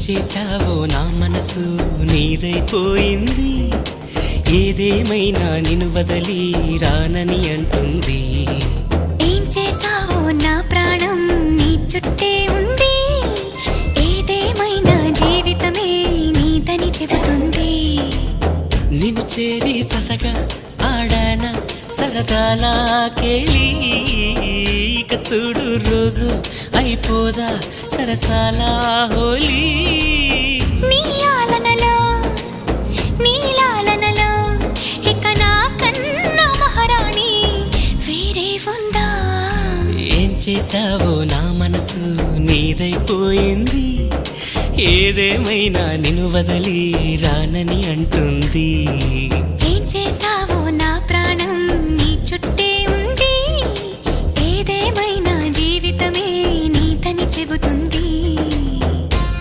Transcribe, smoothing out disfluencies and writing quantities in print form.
చేశావో నా మనసు నీదైపోయింది, ఏదేమైనా నిన్ను వదలి రానని అంటుంది. ఏం చేశావో నా ప్రాణం నీ చుట్టే ఉంది, ఏదేమైనా జీవితమే నీదని చెబుతుంది. నిన్ను చేరి చతగా ఆడాన సరదాలా కేళి, ఇక చూడు రోజు అయిపోదా సరసాలా హోలీ. నీ ఆలనలో నీ లాలనలో ఇక నా కన్నా మహారాణి వేరే ఉందా? ఏం చేశావో నా మనసు నీదైపోయింది, ఏదేమైనా నిన్ను వదలి రానని అంటుంది. ఏం చేశావో నా ప్రాణం నీ చుట్టే ఉంది, ఏదేమైనా జీవితమే నీదని చెబుతుంది.